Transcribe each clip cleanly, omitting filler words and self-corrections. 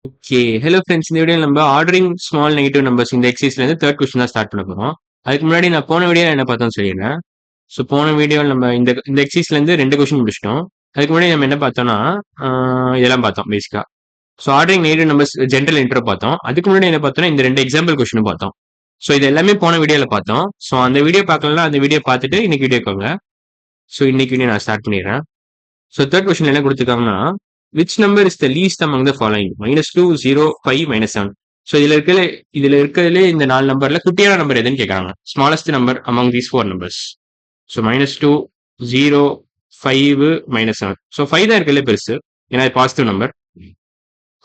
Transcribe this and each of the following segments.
Okay. Hello friends. இந்த வீடியோல நம்ம ஆர்டரிங் ஸ்மால் நெகட்டிவ் நம்பர்ஸ் இந்த எக்ஸர்சைஸ்லேருந்து தேர்ட் கொஸ்டின் தான் ஸ்டார்ட் பண்ண போறோம். அதுக்கு முன்னாடி நான் போன வீடியோல என்ன பார்த்தோம்னு சொல்லிடுறேன். ஸோ போன வீடியோல நம்ம இந்த இந்த எக்ஸர்சைஸ்லேருந்து 2 கொஸ்டின் முடிச்சிட்டோம். அதுக்கு முன்னாடி நம்ம என்ன பார்த்தோம்னா, இதெல்லாம் பார்த்தோம் பேசிக்கா. So ordering negative numbers general intro பார்த்தோம். அதுக்கு முன்னாடி என்ன பார்த்தோம்னா, இந்த 2 எக்ஸாம்பிள் கொஸ்டின் பார்த்தோம். ஸோ இது எல்லாமே போன வீடியோல பார்த்தோம். ஸோ அந்த வீடியோ பார்க்கலன்னா அந்த வீடியோ பார்த்துட்டு இன்னைக்கு வீடியோக்கோங்க. ஸோ இன்னைக்கு வீடியோ நான் ஸ்டார்ட் பண்ணிடுறேன். ஸோ தேர்ட் கொஸ்டின் என்ன கொடுத்துருக்காங்கன்னா, which number is the least among the following -2, 0, 5, -7. So இதுல இருக்கிறதுல இந்த 4 நம்பர்ல குட்டியான நம்பர் எதுன்னு கேட்கறாங்க. Smallest number among these 4 numbers. So -2, 0, 5, -7. So 5 தான் இருக்கிறதுல பெருசு, ஏன்னா இது positive number.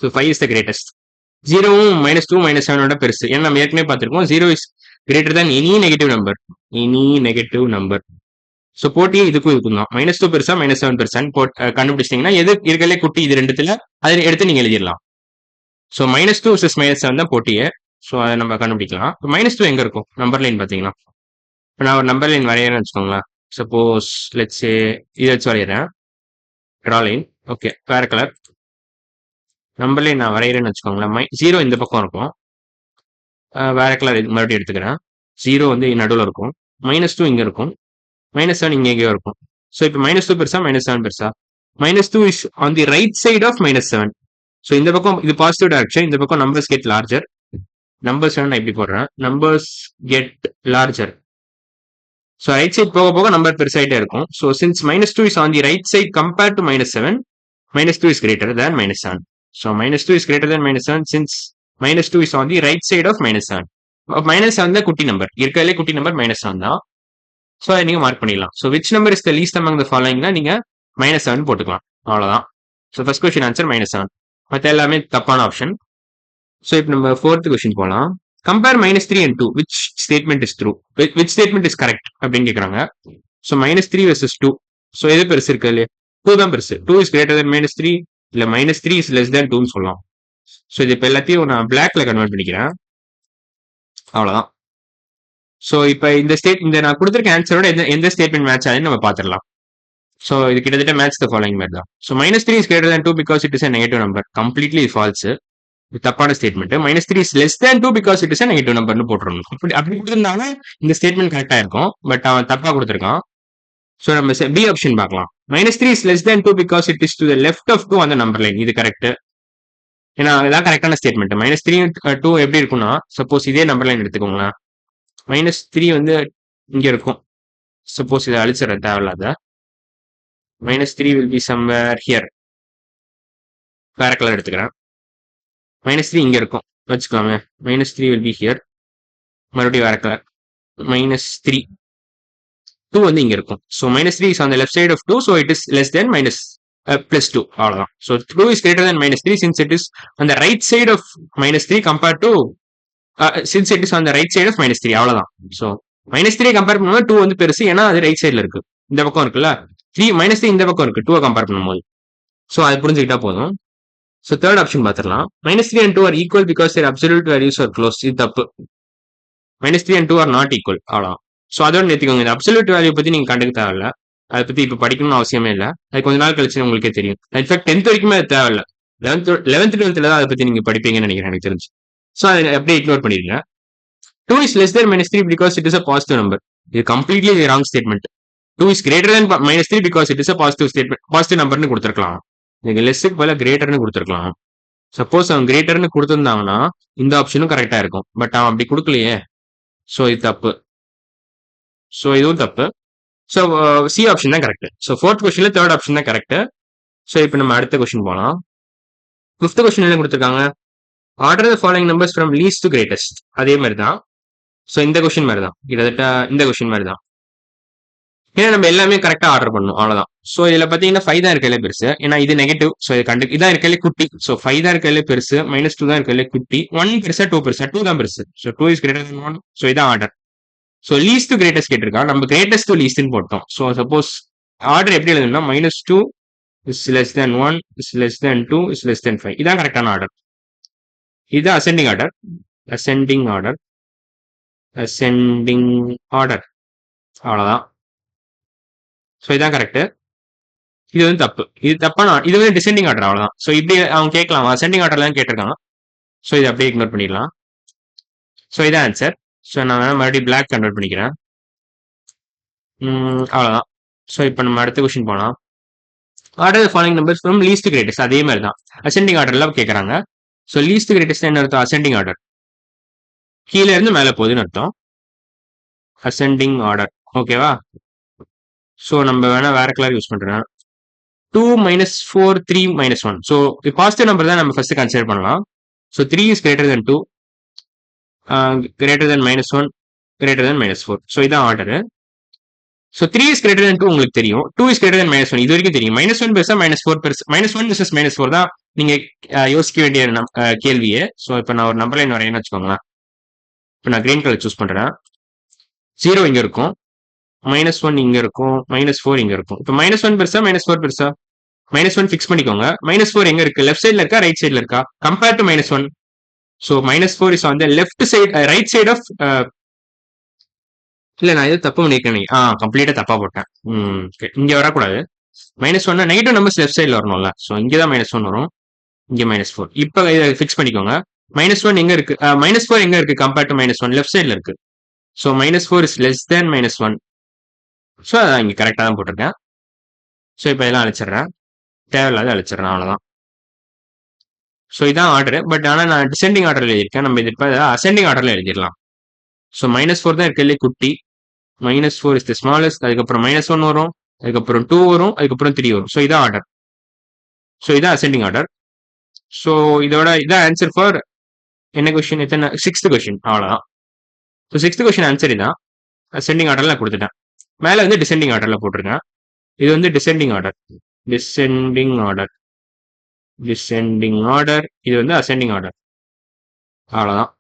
So 5 is the greatest. 0வும் -2, -7 பெருசு, ஏன்னா நம்ம ஏற்கனவே பார்த்திருக்கோம் 0 is greater than any negative number. Any negative number. So போட்டியே இதுக்கும் தான். -2 பெருசா -7 பெருசான்னு கண்டுபிடிச்சிட்டீங்கன்னா எது இருக்கிறதுலே குட்டி இது ரெண்டுத்துல அதை எடுத்து நீங்க எழுதிடலாம். ஸோ -2 vs -7 தான் போட்டியே. ஸோ அதை நம்ம கண்டுபிடிக்கலாம். -2 எங்க இருக்கும் நம்பர் லைன் பார்த்தீங்கன்னா, இப்போ நான் ஒரு நம்பர் லைன் வரையறேன்னு வச்சுக்கோங்களேன். சப்போஸ் லெட்ஸ் சே இதை வச்சு வரைகிறேன். Draw line. ஓகே, வேற கலர் நம்பர் லைன் நான் வரைகிறேன்னு வச்சுக்கோங்களேன். 0 இந்த பக்கம் இருக்கும். வேற கலர் மறுபடியும் எடுத்துக்கிறேன். 0 வந்து நடுவில் இருக்கும். -2 இங்க இருக்கும். -7 இங்க எங்கேயோ இருக்கும். ஸோ இப்போ -2 பெருசா -7 பெருசா? -2 is on the right side of -7. So இந்த பக்கம் இது பாசிட்டிவ் டைரக்ஷன், இந்த பக்கம் நம்பர்ஸ் கெட் லார்ஜர். நம்பர்ஸ் நான் இப்படி போடுறேன், numbers get larger. So right side போக போக நம்பர் பெருசாயிட்டே இருக்கும். So since -2 is on the right side compared to -7, -2 is greater than -7. So -2 is greater than -7 since -2 is on the right side of -7. -7 தான் குட்டி number, இருக்கிறதுலே குட்டி number -7 தான். So அதை நீங்க மார்க் பண்ணிடலாம். So which number is the least among the ஃபாலோயிங்னா நீங்க -7 போட்டுக்கலாம், அவ்வளவுதான். So first question answer -7. மற்ற எல்லாமே தப்பான ஆப்ஷன். ஸோ இப்போ நம்ம ஃபோர்த் கொஸ்டின் போகலாம். Compare -3 and 2, which statement is true, which statement is correct அப்படின்னு கேட்குறாங்க. So -3 versus 2. ஸோ எது பெருசு இருக்கு இல்லையா? 2 தான் பெருசு. 2 இஸ் கிரேட்டர் தென் -3, இல்லை -3 இஸ் லெஸ் தேன் 2ன்னு சொல்லலாம். ஸோ இது இப்போ எல்லாத்தையும் நான் பிளாக்ல கன்வெர்ட் பண்ணிக்கிறேன், அவ்வளோதான். ஸோ இப்போ இந்த நான் கொடுத்துருக்க ஆன்சரோட எந்த ஸ்டேட்மெண்ட் மேட்ச் ஆகுதுன்னு நம்ம பார்த்துடலாம். ஸோ இது கிட்டத்தட்ட மேட்ச் த ஃபாலோயிங் மாதிரி தான். So -3 is greater than 2 because it is a negative number. Completely false, தப்பான statement. -3 is less than 2 because it is a negative நம்பர்னு போட்டுருணும். அப்படி கொடுத்துருந்தாங்கன்னா இந்த ஸ்டேட்மெண்ட் கரெக்டா இருக்கும். பட் அவன் தப்பா கொடுத்துருக்கான். ஸோ நம்ம பி ஆப்ஷன் பார்க்கலாம். -3 is less than 2 because it is to the left of 2 அந்த நம்பர் லைன். இது கரெக்ட், ஏன்னா இதான் கரெக்டான ஸ்டேட்மெண்ட். -3 2 எப்படி இருக்கும்னா, சப்போஸ் இதே நம்பர் லைன் எடுத்துக்கோங்களேன். -3 வந்து இங்க இருக்கும். சப்போஸ் இதை அழிச்சிட தேவையில்லாத. -3 will be somewhere here. வேற கலர் எடுத்துக்கிறேன். -3 இங்க இருக்கும் வச்சுக்கலாமே. -3 will be here. மறுபடியும் வேற கலர். -3 2 வந்து இங்க இருக்கும். So -3 is on the left side of 2, so it is less than plus 2, அவ்வளவுதான். So 2 is greater than -3 since it is on the right side of -3 compared to since it is on the right side of -3, அவ்வளவுதான். So -3 compare பண்ணும்போது 2 வந்து பெருசு, ஏன்னா அது right சைட்ல இருக்கு. இந்த பக்கம் இருக்குல்ல, -3 இந்த பக்கம் இருக்கு 2 கம்பேர் பண்ணும்போது. ஸோ அது புரிஞ்சுக்கிட்டா போதும். ஸோ தேர்ட் ஆப்ஷன் பார்த்துடலாம். -3 and 2 are equal because their absolute values are close. இது தப்பு. -3 and 2 are not equal, அவ்வளவுதான். ஸோ அதோட நிறுத்திக்கோங்க. இந்த அப்சல்யூட் வேல்யூ பத்தி நீங்க கண்டுக்க தேவையில்ல. அதை பத்தி இப்ப படிக்கணும்னு அவசியமே இல்லை. அது கொஞ்ச நாள் கழிச்சு உங்களுக்கே தெரியும். இன்ஃபேக்ட் 10th வரைக்குமே அது தேவையில்ல. 11th 12th தான் அதை பத்தி நீங்க படிப்பீங்கன்னு நினைக்கிறேன், எனக்கு தெரிஞ்சு. ஸோ அதை அப்படியே இக்னோர் பண்ணிருங்க. 2 is less than -3 because it is a positive number. இது completely wrong statement. 2 is greater than -3 because it is a positive statement. Positive நம்பர்னு கொடுத்துருக்கலாம். நீங்க லெஸ்ஸுக்கு போல கிரேட்டர்னு கொடுத்துருக்கலாம். சப்போஸ் அவன் கிரேட்டர்னு கொடுத்துருந்தாங்கன்னா இந்த ஆப்ஷனும் கரெக்டா இருக்கும். பட் அவன் அப்படி கொடுக்கலையே. ஸோ இது தப்பு. ஸோ இதுவும் தப்பு. ஸோ சி ஆப்ஷன் தான் கரெக்ட். ஸோ ஃபோர்த் கொஸ்டின்ல தேர்ட் ஆப்ஷன் தான் கரெக்ட். ஸோ இப்போ நம்ம அடுத்த கொஸ்டின் போகலாம். ஃபிஃப்த் கொஸ்டின் என்ன கொடுத்துருக்காங்க? Order the following numbers from least to greatest. அதே மாதிரி தான். ஸோ இந்த கொஸ்டின் மாதிரி தான், கிட்டத்தட்ட இந்த கொஸ்டின் மாதிரி தான். ஏன்னா நம்ம எல்லாமே கரெக்டா ஆர்டர் பண்ணணும், அவ்வளவுதான். ஸோ இதுல பாத்தீங்கன்னா 5 தான் இருக்கல பெருசு, ஏன்னா இது நெகட்டிவ். ஸோ இது இதான் இருக்கல குட்டி. ஸோ 5 தான் இருக்கல பெருசு, -2 தான் இருக்கல குட்டி. 1 பெருசா 2 பெருசா? 2 தான் பெருசு. So 2 is greater than 1. So இதான் order. So least to greatest கேட்டிருக்கா, நம்ம கிரேட்டஸ்ட் டு லீஸ்ட்னு போட்டோம். ஸோ சப்போஸ் ஆர்டர் எப்படி எழுதணும்னா -2 is less than 1 is less than 2 is less தேன் 5. இதான் கரெக்டான ஆர்டர். இது ascending order. Ascending order. Ascending order, அவ்வளவுதான். ஸோ இதான் கரெக்ட். இது வந்து தப்பு. இது தப்பான இது வந்து டிசெண்டிங் ஆர்டர் அவ்வளவுதான். ஸோ இப்படி அவங்க கேட்கலாம் அசெண்டிங் ஆர்டர்லாம் கேட்டிருக்காங்க. ஸோ இதை அப்படியே இக்னோர் பண்ணிடலாம். ஸோ இதான் ஆன்சர். ஸோ நான் வேணா மறுபடியும் பிளாக் கன்வெர்ட் பண்ணிக்கிறேன். அவ்வளோதான். ஸோ இப்போ நம்ம அடுத்த கொஸ்டின் போகலாம். Order following numbers from least greatest. அதே மாதிரி தான் அசெண்டிங் ஆர்டர்ல கேட்குறாங்க. ஸோ லீஸ்ட் கிரேட்டஸ்ட் என்ன அர்த்தம்? அசெண்டிங் ஆர்டர் கீழே இருந்து மேலே போகுதுன்னு அர்த்தம். அசெண்டிங் ஆர்டர் ஓகேவா? ஸோ நம்ம வேணா வேற கலர் யூஸ் பண்றேன். 2 - 4 3 - 1. ஸோ பாசிட்டிவ் நம்பர் தான் நம்ம ஃபர்ஸ்ட் கன்சிடர் பண்ணலாம். So 3 is greater than 2, greater than -1, greater than -4. So இதான் order. So 3 is greater than 2 உங்களுக்கு தெரியும். 2 இஸ் கிரேட்டர் தென் -1 இது வரைக்கும் தெரியும். -1 பெருசா -4 பெருசா? -1 vs -4 தான் நீங்க யோசிக்க வேண்டிய கேள்வியே. ஸோ இப்போ நான் ஒரு நம்பர் லைன் வரையன்னு வச்சுக்கோங்களேன். இப்போ நான் கிரீன் கலர் சூஸ் பண்றேன். 0 இங்க இருக்கும், -1 இங்க இருக்கும், -4 இங்க இருக்கும். இப்போ -1 பெருசா -4 பெருசா? -1 ஃபிக்ஸ் பண்ணிக்கோங்க. -4 எங்க இருக்கு? லெஃப்ட் சைட்ல இருக்கா, ரைட் சைட்ல இருக்கா? Compare to -1. So -4 is on the left side, right side of. இல்ல நான் எதுவும் தப்பு பண்ணிருக்கேன். கம்ப்ளீட்டா தப்பா போட்டேன். இங்க வரக்கூடாது. -1 நெகட்டிவ் நம்பர்ஸ் லெஃப்ட் சைட்ல வரணும்ல. ஸோ இங்கதான் -1 வரும், இங்க -4. இப்போ இதை ஃபிக்ஸ் பண்ணிக்கோங்க. -1 எங்க இருக்கு? -4 எங்க இருக்கு கம்பேர் டு -1? லெஃப்ட் சைட்ல இருக்கு. So -4 is less than -1. So அதான் இங்க கரெக்டா தான் போட்டிருக்கேன். ஸோ இப்போ இதெல்லாம் அழிச்சிடுறேன், தேவையில்லாத அழிச்சிடுறேன், அவ்வளவுதான். ஸோ இதான் ஆர்டர். பட் ஆனால் நான் டிசெண்டிங் ஆர்டர்ல எழுதியிருக்கேன். நம்ம இது இப்போ அசெண்டிங் ஆர்டர்ல எழுதிடலாம். ஸோ -4 தான் இருக்கிறதுலே குட்டி. -4 இஸ் த ஸ்மாலஸ்ட். அதுக்கப்புறம் -1 வரும், அதுக்கப்புறம் 2 வரும், அதுக்கப்புறம் 3 வரும். ஸோ இதான் ஆர்டர். ஸோ இதான் அசெண்டிங் ஆர்டர். ஸோ இதோட இதான் ஆன்சர் ஃபார் என்ன கொஸ்டின்? எத்தனை? 6th கொஸ்டின், அவ்வளோதான். ஸோ 6th கொஸ்டின் ஆன்சர் இதான். அசெண்டிங் ஆர்டர்ல நான் கொடுத்துட்டேன். மேலே வந்து டிசெண்டிங் ஆர்டர்ல போட்டிருக்கேன். இது வந்து descending order, descending order, descending order. இது வந்து அசெண்டிங் ஆர்டர், அவ்வளோதான்.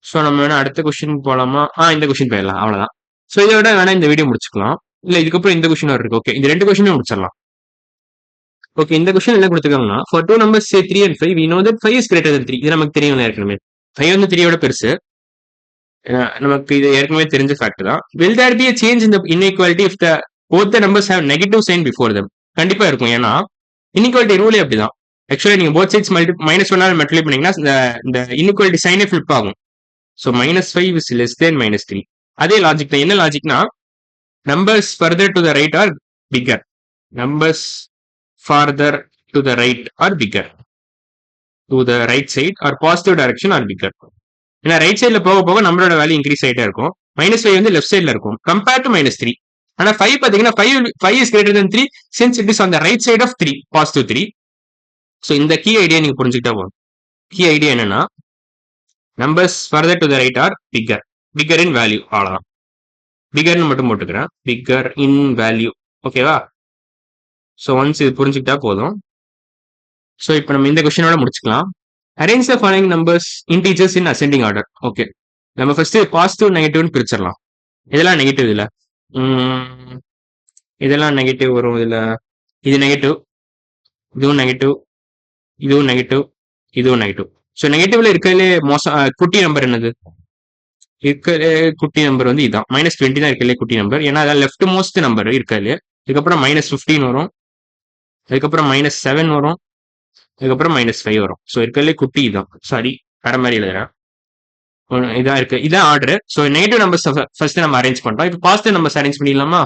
ஸோ நம்ம வேணா அடுத்த கொஸ்டின் போகலாமா? இந்த கொஸ்டின் போயிடலாம், அவ்வளோதான். ஸோ இதோட வேணா இந்த வீடியோ முடிச்சுக்கலாம். இல்லை இதுக்கப்புறம் இந்த கொஸ்டின் இருக்கு. ஓகே, இந்த 2 கொஸ்டினும் முடிச்சிடலாம். ஓகே, இந்த கொஸ்டின் என்ன கொடுத்துருக்காங்கன்னா, for 2 numbers say 3 and 5 we know that 5 is greater than 3. இது நமக்கு தெரியும் ஏற்கனவே. 5 வந்து 3யோட பெருசு, நமக்கு இது ஏற்கனவே தெரிஞ்ச ஃபேக்ட் தான். Will there be a change in the inequality if the both the numbers have negative sign before them? கண்டிப்பா இருக்கும். ஏன்னா இன்இக்வாலிட்டி ரூலே அப்படிதான். ஆக்சுவலா நீங்க போத் சைட்ஸ் -1 மல்டிப்ளை பண்ணீங்கன்னா இந்த இன்இக்வாலிட்டி சைனே ஃபிளிப் ஆகும். So -5 is less than -3. அதே லாஜிக் தான். என்ன லாஜிக்னா, numbers further to the right are bigger. Numbers farther to the right are bigger. To the right side or positive direction are bigger. ஏன்னா right சைட்ல போக போக நம்மளோட value increase ஆகிட்டே இருக்கும். -5 வந்து லெஃப்ட் சைட்ல இருக்கும் கம்பேர் டு -3. ஆனா 5 பாத்தீங்கன்னா 5 is greater than 3 since it is on the right side of 3, positive 3. So இந்த கீ ஐடியா நீங்க புரிஞ்சுக்கிட்டா போதும். கீ ஐடியா என்னன்னா, numbers further to the right are bigger, bigger in value, அவ்வளவுதான். பிகர்னு மட்டும் போட்டுக்கிறேன், பிக்கர் இன் வேல்யூ. ஓகேவா? ஸோ ஒன்ஸ் இது புரிஞ்சுக்கிட்டா போதும். ஸோ இப்போ நம்ம இந்த கொஸ்டினோட முடிச்சுக்கலாம். Arrange the following numbers integers in ascending order. Okay, நம்ம ஃபர்ஸ்ட் பாசிட்டிவ் நெகட்டிவ்னு பிரிச்சிடலாம். இதெல்லாம் நெகட்டிவ், இதுல இதெல்லாம் நெகட்டிவ் வரும். இதுல இது நெகட்டிவ், இதுவும் நெகட்டிவ், இதுவும் நெகட்டிவ், இதுவும் நெகட்டிவ். ஸோ நெகட்டிவ்ல இருக்கிறதுலே குட்டி நம்பர் என்னது? இருக்கிற குட்டி நம்பர் வந்து இதுதான். -20 தான் இருக்கிறதுலே குட்டி நம்பர். ஏன்னா அதான் லெஃப்ட் மோஸ்ட் நம்பர் இருக்கிறதுலே. இதுக்கப்புறம் -15 வரும், அதுக்கப்புறம் -7 வரும், அதுக்கப்புறம் -5 வரும். ஸோ இருக்கிறதுலே குட்டி இதுதான். சாரி, வேற மாதிரி எழுதுறேன். இதான் இருக்கு, இதான் order. So negative numbers first நம்ம அரேஞ்ச் பண்றோம். இப்போ பாசிட்டிவ் நம்பர்ஸ் அரேஞ்ச் பண்ணிடலாமா?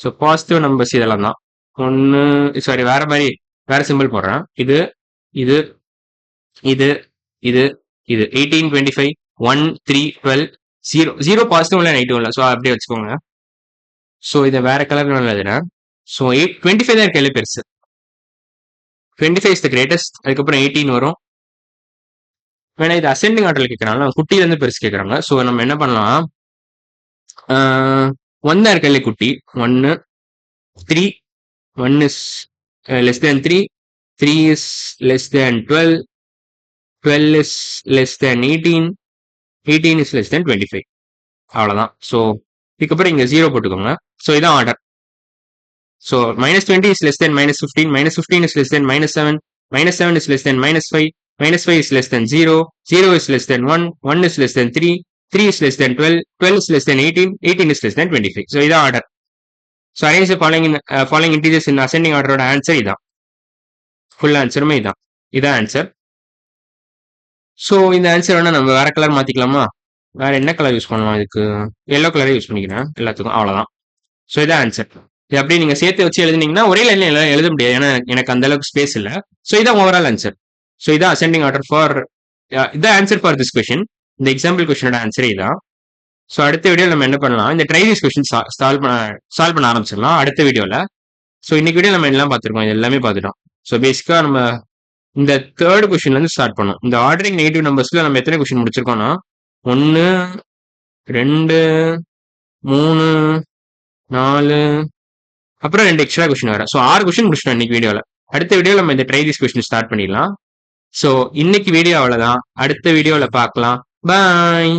ஸோ பாசிட்டிவ் நம்பர்ஸ் இதெல்லாம் தான். சாரி, வேற மாதிரி வேற சிம்பிள் போடுறேன். இது இது இது இது இது 18 25 1 3 12 0 0 பாசிட்டிவ் இல்லை நெகட்டிவ் இல்லை. ஸோ அப்படியே வச்சுக்கோங்க. ஸோ இதை வேற கலர்ல எழுதுறேன். ஸோ 25 தான் கையில பெருசு. 25 இஸ் த கிரேட்டஸ்ட். அதுக்கப்புறம் 18 வரும். வேணா இது அசெண்டிங் ஆர்டர்ல கேட்கறாங்க, குட்டில இருந்து பெருசு கேட்கறாங்க. ஸோ நம்ம என்ன பண்ணலாம், 1 தான் கையில குட்டி. 1 3, 1 is less than 3, 3 is less than 12, 12 is less than 18, 18 is less than 25. அவ்வளவுதான். ஸோ இதுக்கப்புறம் இங்க 0 போட்டுக்கோங்க. ஸோ இதான் order. So -20 is less than -15, -15 is less than -7, -7 is less than -5, -5 is less than 0, 0 is less than 1, 1 is less than 3, 3 is less than 12, 12 is less than 18, 18 is less than 25. So இதான் order. So arrange following integers in ascending ஆர்டரோட answer இதான். Full ஆன்சருமே இதான். இதான் answer. So இந்த answer வேணா நம்ம வேற கலர் மாத்திக்கலாமா? வேற என்ன கலர் யூஸ் பண்ணலாம் இதுக்கு? எல்லோ கலரே யூஸ் பண்ணிக்கிறேன் எல்லாத்துக்கும். அவ்வளோதான். ஸோ இதான் ஆன்சர். இது அப்படியே நீங்க சேர்த்து வச்சு எழுதுனீங்கன்னா ஒரே லைன்ல எல்லாம் எழுத முடியாது. ஏன்னா எனக்கு அந்த அளவுக்கு ஸ்பேஸ் இல்லை. ஸோ இதான் ஓவரால் ஆன்சர். ஸோ இதான் அசெண்டிங் ஆர்டர் ஃபார் இதான் ஆன்சர் ஃபார் திஸ் கொஸ்டின். இந்த எக்ஸாம்பிள் கொஸ்டினோட ஆன்சரே இதான். ஸோ அடுத்த வீடியோ நம்ம என்ன பண்ணலாம், இந்த ட்ரைவிஸ் கொஸ்டின் சால்வ் பண்ண ஆரம்பிச்சிடலாம் அடுத்த வீடியோவில். ஸோ இன்னைக்கு வீடியோ நம்ம எல்லாம் பார்த்துருக்கோம், இது எல்லாமே பார்த்துட்டோம். ஸோ பேசிக்காக நம்ம இந்த தேர்ட் கொஸ்டின்லேருந்து ஸ்டார்ட் பண்ணோம். இந்த ஆர்டரிங் நெகட்டிவ் நம்பர்ஸில் நம்ம எத்தனை கொஸ்டின் முடிச்சிருக்கோம்னா 1 2 3 4 அப்புறம் 2 எக்ஸ்ட்ரா கொஸ்டின் வேற. ஸோ 6 கொஸ்டின் முடிச்சிட்டோம் இன்னைக்கு வீடியோவில். அடுத்த வீடியோவில் நம்ம இந்த ட்ரைவிஸ் கொஸ்டின் ஸ்டார்ட் பண்ணிடலாம். ஸோ இன்னைக்கு வீடியோ அவ்வளோதான். அடுத்த வீடியோவில் பார்க்கலாம். பாய்.